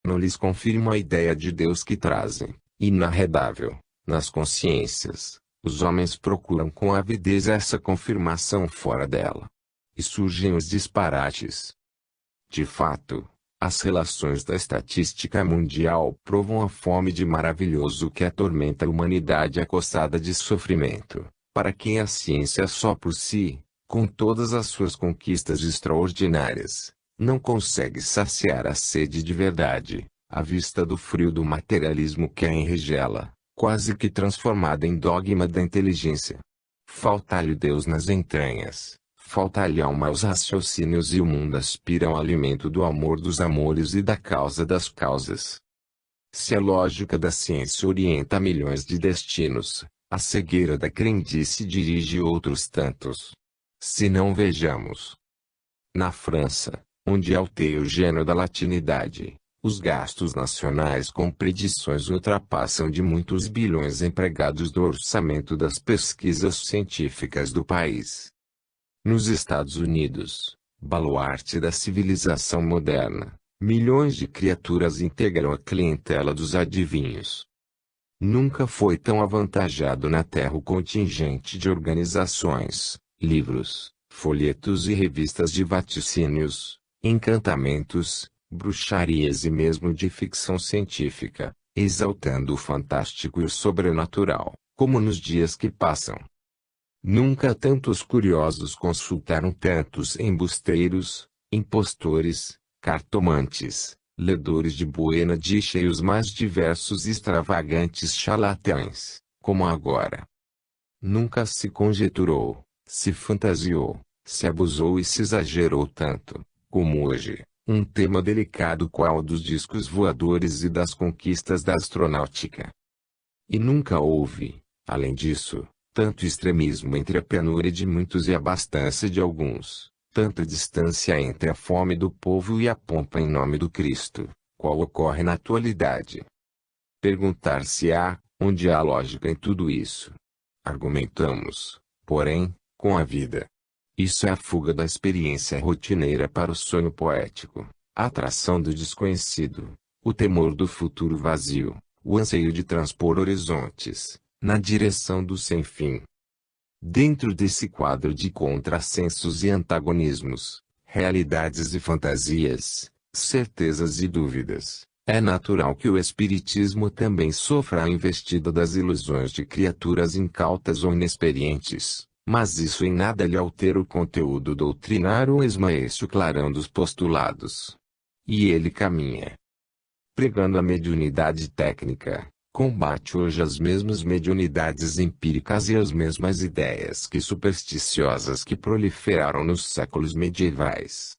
não lhes confirma a ideia de Deus que trazem, inarredável, nas consciências. Os homens procuram com avidez essa confirmação fora dela. E surgem os disparates. De fato, as relações da estatística mundial provam a fome de maravilhoso que atormenta a humanidade acossada de sofrimento, para quem a ciência só por si, com todas as suas conquistas extraordinárias, não consegue saciar a sede de verdade, à vista do frio do materialismo que a enregela, quase que transformada em dogma da inteligência. Falta-lhe Deus nas entranhas, falta-lhe alma aos raciocínios e o mundo aspira ao alimento do amor dos amores e da causa das causas. Se a lógica da ciência orienta milhões de destinos, a cegueira da crendice dirige outros tantos. Se não vejamos. Na França, onde é o teogênio da latinidade, os gastos nacionais com predições ultrapassam de muitos bilhões empregados do orçamento das pesquisas científicas do país. Nos Estados Unidos, baluarte da civilização moderna, milhões de criaturas integram a clientela dos adivinhos. Nunca foi tão avantajado na Terra o contingente de organizações, livros, folhetos e revistas de vaticínios, encantamentos, bruxarias e mesmo de ficção científica, exaltando o fantástico e o sobrenatural, como nos dias que passam. Nunca tantos curiosos consultaram tantos embusteiros, impostores, cartomantes, ledores de buena dicha e os mais diversos e extravagantes charlatães, como agora. Nunca se conjeturou, se fantasiou, se abusou e se exagerou tanto, como hoje, um tema delicado qual o dos discos voadores e das conquistas da astronáutica. E nunca houve, além disso, tanto extremismo entre a penúria de muitos e a abastança de alguns, tanta distância entre a fome do povo e a pompa em nome do Cristo, qual ocorre na atualidade. Perguntar-se-á, onde há lógica em tudo isso? Argumentamos, porém, com a vida. Isso é a fuga da experiência rotineira para o sonho poético, a atração do desconhecido, o temor do futuro vazio, o anseio de transpor horizontes, na direção do sem-fim. Dentro desse quadro de contrassensos e antagonismos, realidades e fantasias, certezas e dúvidas, é natural que o espiritismo também sofra a investida das ilusões de criaturas incautas ou inexperientes, mas isso em nada lhe altera o conteúdo doutrinário ou esmaece o clarão dos postulados. E ele caminha, pregando a mediunidade técnica. Combate hoje as mesmas mediunidades empíricas e as mesmas ideias que supersticiosas que proliferaram nos séculos medievais.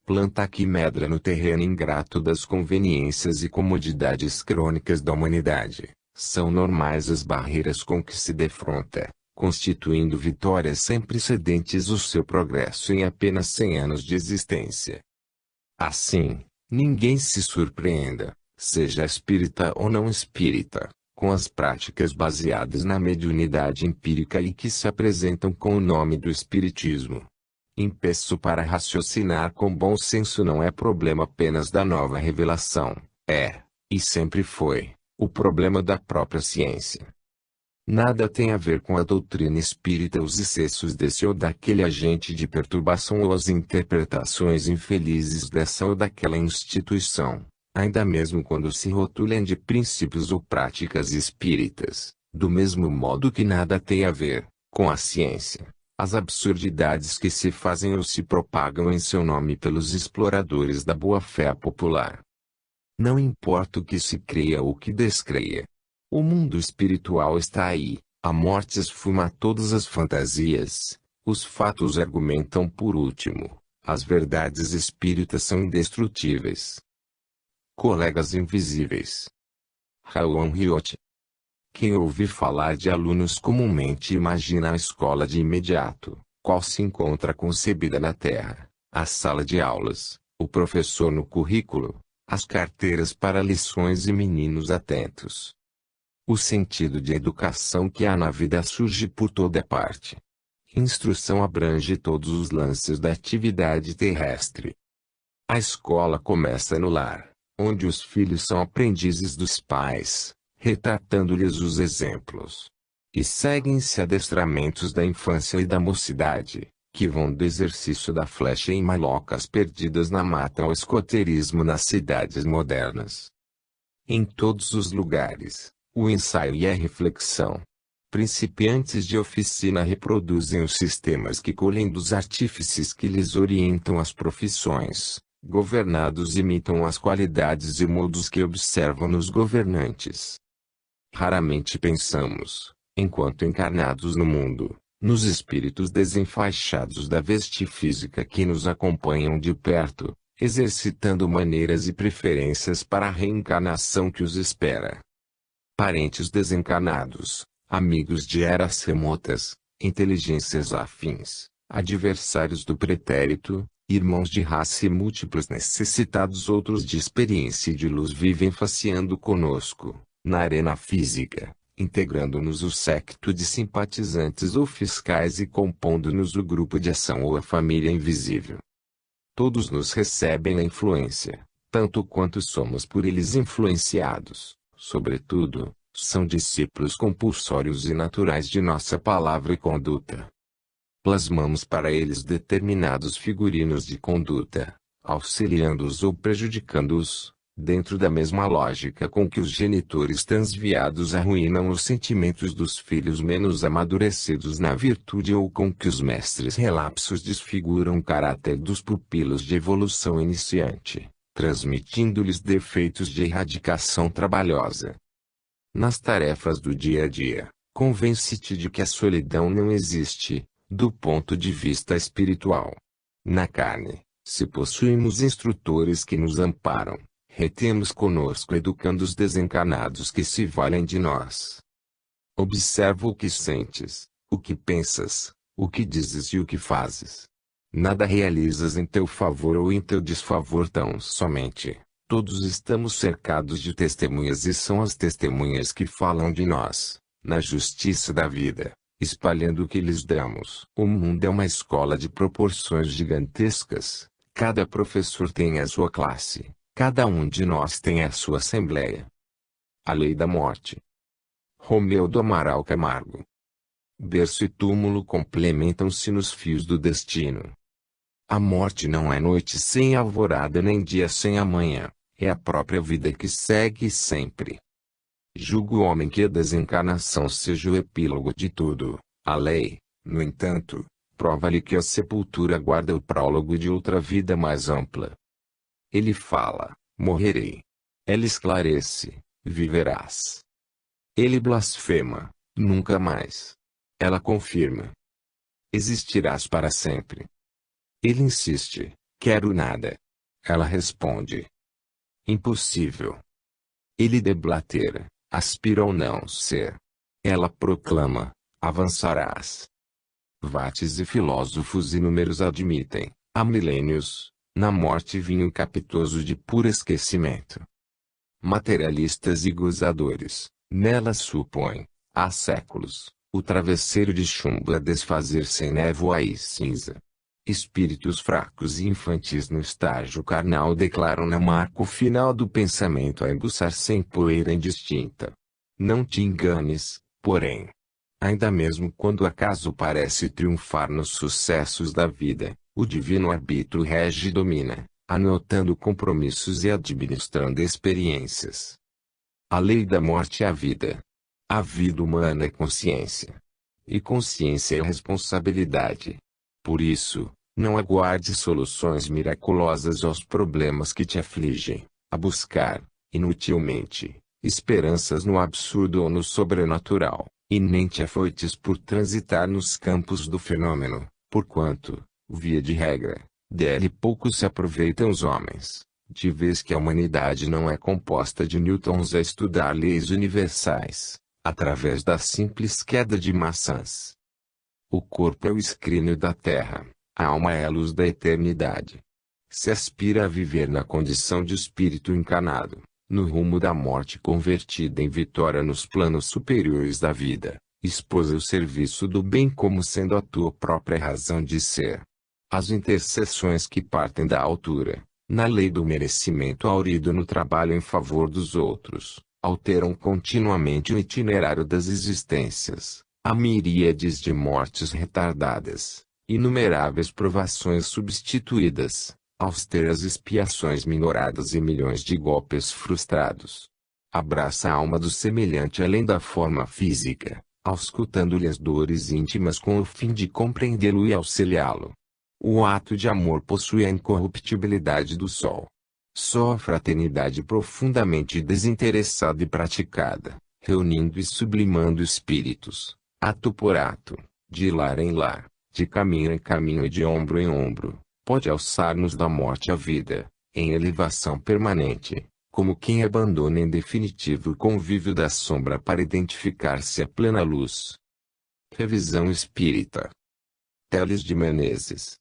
Planta que medra no terreno ingrato das conveniências e comodidades crônicas da humanidade, são normais as barreiras com que se defronta, constituindo vitórias sem precedentes o seu progresso em apenas 100 anos de existência. Assim, ninguém se surpreenda, seja espírita ou não espírita, com as práticas baseadas na mediunidade empírica e que se apresentam com o nome do espiritismo. Impeço para raciocinar com bom senso não é problema apenas da nova revelação, é, e sempre foi, o problema da própria ciência. Nada tem a ver com a doutrina espírita os excessos desse ou daquele agente de perturbação ou as interpretações infelizes dessa ou daquela instituição. Ainda mesmo quando se rotulem de princípios ou práticas espíritas, do mesmo modo que nada tem a ver, com a ciência, as absurdidades que se fazem ou se propagam em seu nome pelos exploradores da boa-fé popular. Não importa o que se creia ou que descreia. O mundo espiritual está aí, a morte esfuma todas as fantasias, os fatos argumentam por último, as verdades espíritas são indestrutíveis. Colegas invisíveis. Raul Riot. Quem ouve falar de alunos comumente imagina a escola de imediato, qual se encontra concebida na Terra, a sala de aulas, o professor no currículo, as carteiras para lições e meninos atentos. O sentido de educação que há na vida surge por toda parte. Instrução abrange todos os lances da atividade terrestre. A escola começa no lar, onde os filhos são aprendizes dos pais, retratando-lhes os exemplos. E seguem-se adestramentos da infância e da mocidade, que vão do exercício da flecha em malocas perdidas na mata ao escoteirismo nas cidades modernas. Em todos os lugares, o ensaio e a reflexão. Principiantes de oficina reproduzem os sistemas que colhem dos artífices que lhes orientam as profissões. Governados imitam as qualidades e modos que observam nos governantes. Raramente pensamos, enquanto encarnados no mundo, nos espíritos desenfaixados da veste física que nos acompanham de perto, exercitando maneiras e preferências para a reencarnação que os espera. Parentes desencarnados, amigos de eras remotas, inteligências afins, adversários do pretérito, irmãos de raça e múltiplos necessitados outros de experiência e de luz vivem faceando conosco, na arena física, integrando-nos o séquito de simpatizantes ou fiscais e compondo-nos o grupo de ação ou a família invisível. Todos nos recebem a influência, tanto quanto somos por eles influenciados, sobretudo, são discípulos compulsórios e naturais de nossa palavra e conduta. Plasmamos para eles determinados figurinos de conduta, auxiliando-os ou prejudicando-os, dentro da mesma lógica com que os genitores transviados arruinam os sentimentos dos filhos menos amadurecidos na virtude ou com que os mestres relapsos desfiguram o caráter dos pupilos de evolução iniciante, transmitindo-lhes defeitos de erradicação trabalhosa. Nas tarefas do dia a dia, convence-te de que a solidão não existe, do ponto de vista espiritual. Na carne, se possuímos instrutores que nos amparam, retemos conosco educando os desencarnados que se valem de nós. Observa o que sentes, o que pensas, o que dizes e o que fazes. Nada realizas em teu favor ou em teu desfavor tão somente. Todos estamos cercados de testemunhas e são as testemunhas que falam de nós, na justiça da vida, espalhando o que lhes damos. O mundo é uma escola de proporções gigantescas, cada professor tem a sua classe, cada um de nós tem a sua assembleia. A lei da morte. Romeu do Amaral Camargo. Berço e túmulo complementam-se nos fios do destino. A morte não é noite sem alvorada nem dia sem amanhã, é a própria vida que segue sempre. Julga o homem que a desencarnação seja o epílogo de tudo, a lei, no entanto, prova-lhe que a sepultura guarda o prólogo de outra vida mais ampla. Ele fala, morrerei. Ela esclarece, viverás. Ele blasfema, nunca mais. Ela confirma, existirás para sempre. Ele insiste, quero nada. Ela responde, impossível. Ele deblatera, aspira ao não ser. Ela proclama, avançarás. Vates e filósofos inúmeros admitem, há milênios, na morte vinho capitoso de puro esquecimento. Materialistas e gozadores, nela supõem, há séculos, o travesseiro de chumbo a desfazer-se em névoa e cinza. Espíritos fracos e infantis no estágio carnal declaram na marca o final do pensamento a embuçar sem poeira indistinta. Não te enganes, porém. Ainda mesmo quando o acaso parece triunfar nos sucessos da vida, o divino arbítrio rege e domina, anotando compromissos e administrando experiências. A lei da morte é a vida. A vida humana é consciência. E consciência é responsabilidade. Por isso, não aguarde soluções miraculosas aos problemas que te afligem, a buscar, inutilmente, esperanças no absurdo ou no sobrenatural, e nem te afoites por transitar nos campos do fenômeno, porquanto, via de regra, dele pouco se aproveitam os homens, de vez que a humanidade não é composta de newtons a estudar leis universais, através da simples queda de maçãs. O corpo é o escrínio da terra, a alma é a luz da eternidade. Se aspira a viver na condição de espírito encarnado, no rumo da morte convertida em vitória nos planos superiores da vida, expôs o serviço do bem como sendo a tua própria razão de ser. As intercessões que partem da altura, Na lei do merecimento aurido no trabalho em favor dos outros, alteram continuamente o itinerário das existências, há miríades de mortes retardadas, inumeráveis provações substituídas, austeras expiações minoradas e milhões de golpes frustrados. Abraça a alma do semelhante além da forma física, auscultando-lhe as dores íntimas com o fim de compreendê-lo e auxiliá-lo. O ato de amor possui a incorruptibilidade do sol. Só a fraternidade profundamente desinteressada e praticada, reunindo e sublimando espíritos, ato por ato, de lar em lar, de caminho em caminho e de ombro em ombro, pode alçar-nos da morte à vida, em elevação permanente, como quem abandona em definitivo o convívio da sombra para identificar-se à plena luz. Revisão Espírita. Teles de Menezes.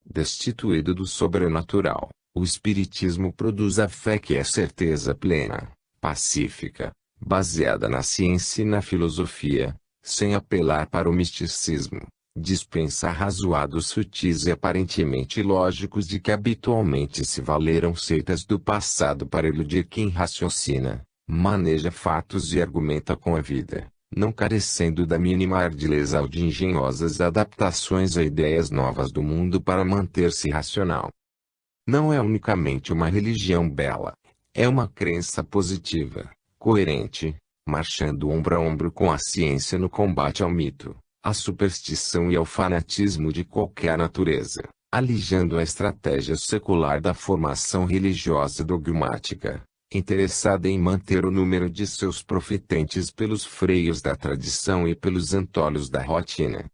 Destituído do sobrenatural, o Espiritismo produz a fé que é certeza plena, pacífica, baseada na ciência e na filosofia, sem apelar para o misticismo, dispensa arrazoados sutis e aparentemente lógicos de que habitualmente se valeram seitas do passado para iludir quem raciocina, maneja fatos e argumenta com a vida, não carecendo da mínima ardileza ou de engenhosas adaptações a ideias novas do mundo para manter-se racional. Não é unicamente uma religião bela, é uma crença positiva, coerente, marchando ombro a ombro com a ciência no combate ao mito, à superstição e ao fanatismo de qualquer natureza, alijando a estratégia secular da formação religiosa dogmática, interessada em manter o número de seus profitentes pelos freios da tradição e pelos antolhos da rotina.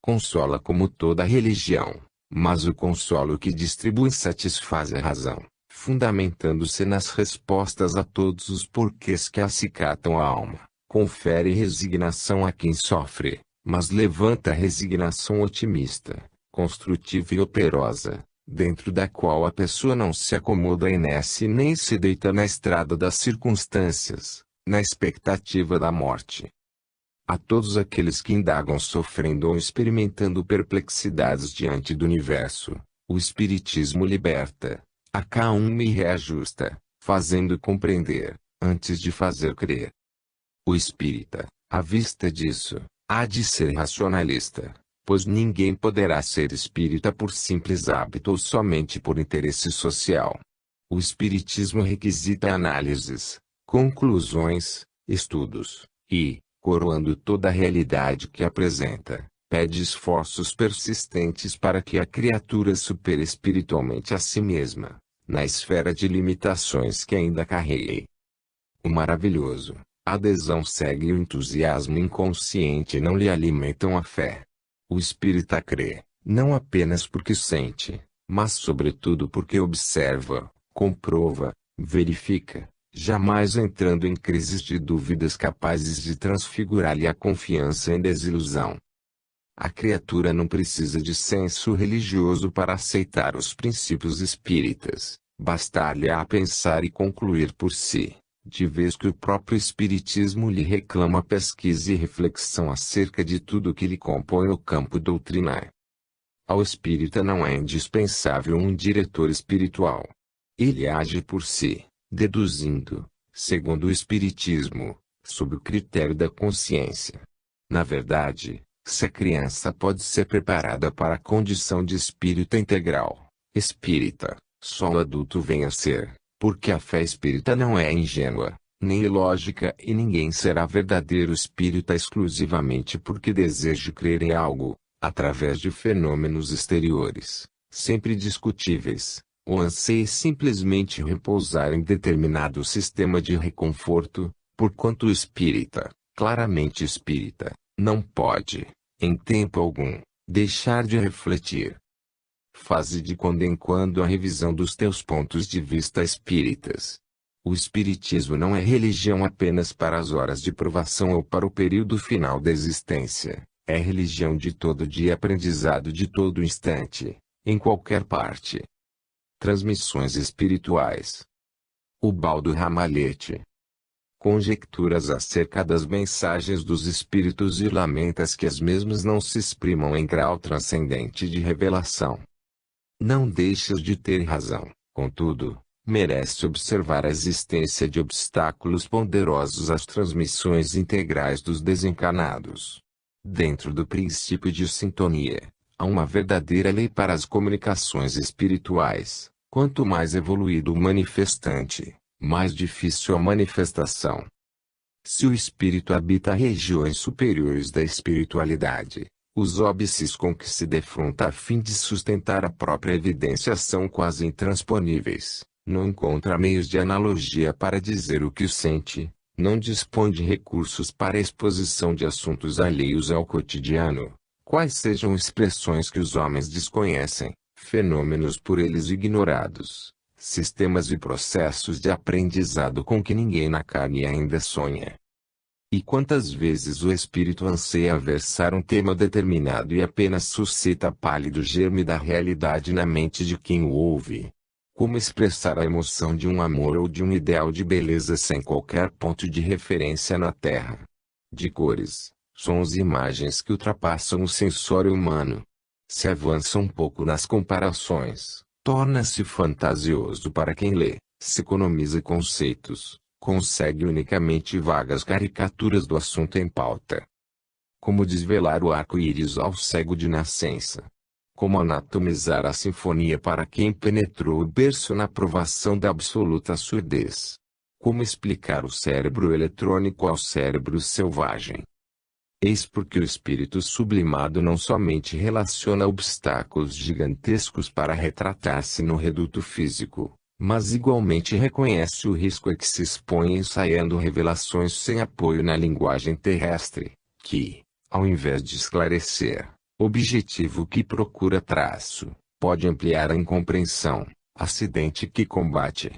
Consola como toda religião, mas o consolo que distribui satisfaz a razão, fundamentando-se nas respostas a todos os porquês que acicatam a alma, confere resignação a quem sofre, mas levanta a resignação otimista, construtiva e operosa, dentro da qual a pessoa não se acomoda inércia e nem se deita na estrada das circunstâncias, na expectativa da morte. A todos aqueles que indagam sofrendo ou experimentando perplexidades diante do universo, o Espiritismo liberta, acalma e reajusta, fazendo compreender, antes de fazer crer. O espírita, à vista disso, há de ser racionalista, pois ninguém poderá ser espírita por simples hábito ou somente por interesse social. O espiritismo requisita análises, conclusões, estudos, e, coroando toda a realidade que apresenta, pede esforços persistentes para que a criatura supere espiritualmente a si mesma, na esfera de limitações que ainda carregue. O maravilhoso, a adesão cega e o entusiasmo inconsciente não lhe alimentam a fé. O espírita crê, não apenas porque sente, mas sobretudo porque observa, comprova, verifica, jamais entrando em crises de dúvidas capazes de transfigurar-lhe a confiança em desilusão. A criatura não precisa de senso religioso para aceitar os princípios espíritas, bastar-lhe a pensar e concluir por si, de vez que o próprio espiritismo lhe reclama pesquisa e reflexão acerca de tudo que lhe compõe o campo doutrinário. Ao espírita não é indispensável um diretor espiritual. Ele age por si, deduzindo, segundo o espiritismo, sob o critério da consciência. Na verdade, se a criança pode ser preparada para a condição de espírito integral, espírita, só o adulto vem a ser, porque a fé espírita não é ingênua, nem ilógica e ninguém será verdadeiro espírita exclusivamente porque deseje crer em algo, através de fenômenos exteriores, sempre discutíveis, ou anseie simplesmente repousar em determinado sistema de reconforto, porquanto o espírita, claramente espírita, não pode, em tempo algum, deixar de refletir. Faze de quando em quando a revisão dos teus pontos de vista espíritas. O espiritismo não é religião apenas para as horas de provação ou para o período final da existência, é religião de todo dia e aprendizado de todo instante, em qualquer parte. Transmissões espirituais. Ubaldo Ramalhete. Conjecturas acerca das mensagens dos espíritos e lamentas que as mesmas não se exprimam em grau transcendente de revelação. Não deixes de ter razão, Contudo, merece observar a existência de obstáculos poderosos às transmissões integrais dos desencarnados. Dentro do princípio de sintonia, há uma verdadeira lei para as comunicações espirituais. Quanto mais evoluído o manifestante, mais difícil a manifestação. Se o espírito habita regiões superiores da espiritualidade, os óbices com que se defronta a fim de sustentar a própria evidência são quase intransponíveis. Não encontra meios de analogia para dizer o que sente, não dispõe de recursos para a exposição de assuntos alheios ao cotidiano, quais sejam expressões que os homens desconhecem, fenômenos por eles ignorados, sistemas e processos de aprendizado com que ninguém na carne ainda sonha. E quantas vezes o espírito anseia versar um tema determinado e apenas suscita pálido germe da realidade na mente de quem o ouve? Como expressar a emoção de um amor ou de um ideal de beleza sem qualquer ponto de referência na Terra? De cores, sons e imagens que ultrapassam o sensório humano. Se avança um pouco nas comparações, torna-se fantasioso para quem lê, se economiza conceitos, consegue unicamente vagas caricaturas do assunto em pauta. Como desvelar o arco-íris ao cego de nascença? Como anatomizar a sinfonia para quem penetrou o berço na provação da absoluta surdez? Como explicar o cérebro eletrônico ao cérebro selvagem? Eis porque o espírito sublimado não somente relaciona obstáculos gigantescos para retratar-se no reduto físico, mas igualmente reconhece o risco a que se expõe ensaiando revelações sem apoio na linguagem terrestre, que, ao invés de esclarecer, objetivo que procura traço, pode ampliar a incompreensão, acidente que combate.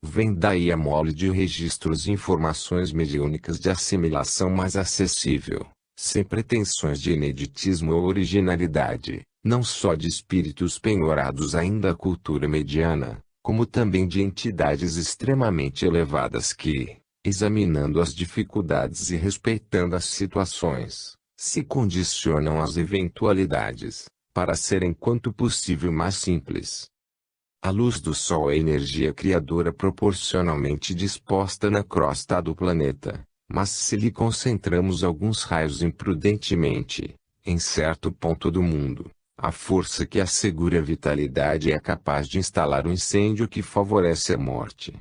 Vem daí a mole de registros e informações mediúnicas de assimilação mais acessível, sem pretensões de ineditismo ou originalidade, não só de espíritos penhorados ainda à cultura mediana, como também de entidades extremamente elevadas que, examinando as dificuldades e respeitando as situações, se condicionam às eventualidades, para serem quanto possível mais simples. A luz do Sol é energia criadora proporcionalmente disposta na crosta do planeta, mas se lhe concentramos alguns raios imprudentemente, em certo ponto do mundo, a força que assegura a vitalidade é capaz de instalar um incêndio que favorece a morte.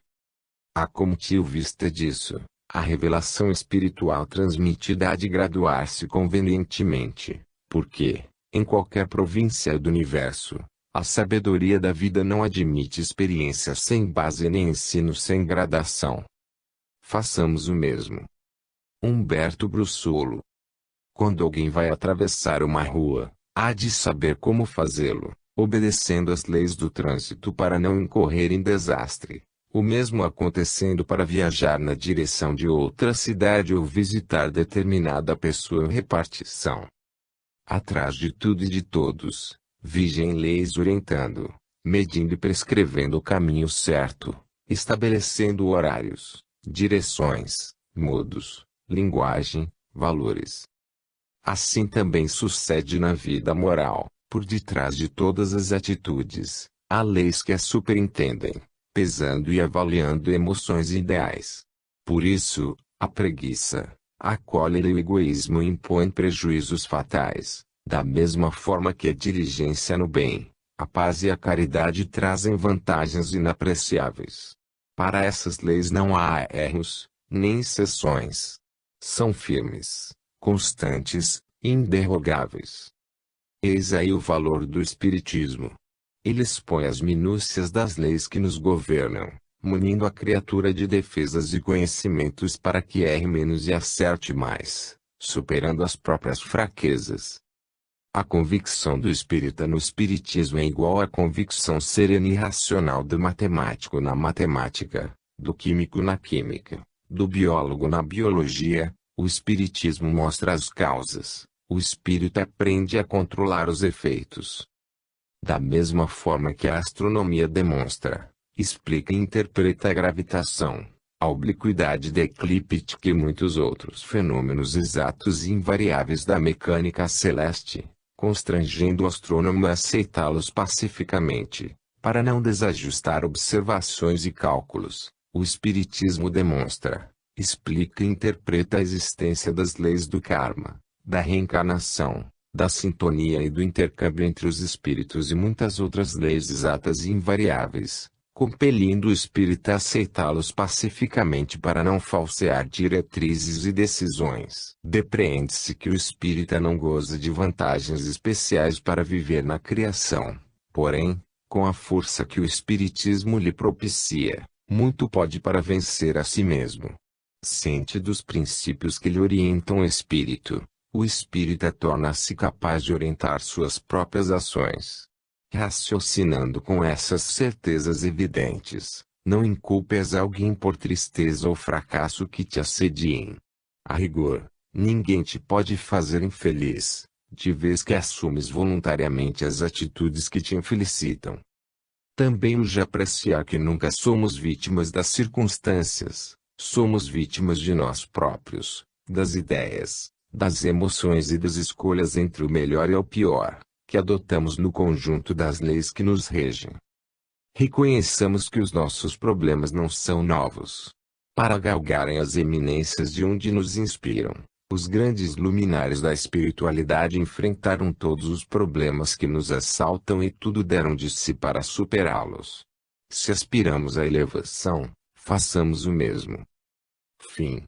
Há como motivo vista disso, a revelação espiritual transmitida há de graduar-se convenientemente, porque, em qualquer província do universo, a sabedoria da vida não admite experiência sem base nem ensino sem gradação. Façamos o mesmo. Humberto Brussolo. Quando alguém vai atravessar uma rua, há de saber como fazê-lo, obedecendo às leis do trânsito para não incorrer em desastre. O mesmo acontecendo para viajar na direção de outra cidade ou visitar determinada pessoa ou repartição. Atrás de tudo e de todos, vigem leis orientando, medindo e prescrevendo o caminho certo, estabelecendo horários, direções, modos, linguagem, valores. Assim também sucede na vida moral, por detrás de todas as atitudes, há leis que as superintendem, pesando e avaliando emoções e ideais. Por isso, a preguiça, a cólera e o egoísmo impõem prejuízos fatais, da mesma forma que a diligência no bem, a paz e a caridade trazem vantagens inapreciáveis. Para essas leis não há erros, nem exceções. São firmes, constantes, inderrogáveis. Eis aí o valor do Espiritismo. Ele expõe as minúcias das leis que nos governam, munindo a criatura de defesas e conhecimentos para que erre menos e acerte mais, superando as próprias fraquezas. A convicção do espírita no espiritismo é igual à convicção serena e racional do matemático na matemática, do químico na química, do biólogo na biologia. O espiritismo mostra as causas, o espírito aprende a controlar os efeitos. Da mesma forma que a astronomia demonstra, explica e interpreta a gravitação, a obliquidade da eclíptica e muitos outros fenômenos exatos e invariáveis da mecânica celeste, constrangendo o astrônomo a aceitá-los pacificamente, Para não desajustar observações e cálculos, o Espiritismo demonstra, explica e interpreta a existência das leis do karma, da reencarnação, da sintonia e do intercâmbio entre os espíritos e muitas outras leis exatas e invariáveis, compelindo o espírita a aceitá-los pacificamente para não falsear diretrizes e decisões. Depreende-se que o espírita não goza de vantagens especiais para viver na criação, porém, com a força que o espiritismo lhe propicia, muito pode para vencer a si mesmo. Ciente dos princípios que lhe orientam o espírita torna-se capaz de orientar suas próprias ações. Raciocinando com essas certezas evidentes, não inculpes alguém por tristeza ou fracasso que te assediem. A rigor, ninguém te pode fazer infeliz, de vez que assumes voluntariamente as atitudes que te infelicitam. Também urge apreciar que nunca somos vítimas das circunstâncias, somos vítimas de nós próprios, das ideias, das emoções e das escolhas entre o melhor e o pior, que adotamos no conjunto das leis que nos regem. Reconheçamos que os nossos problemas não são novos. Para galgarem as eminências de onde nos inspiram, os grandes luminares da espiritualidade enfrentaram todos os problemas que nos assaltam e tudo deram de si para superá-los. Se aspiramos à elevação, façamos o mesmo. Fim.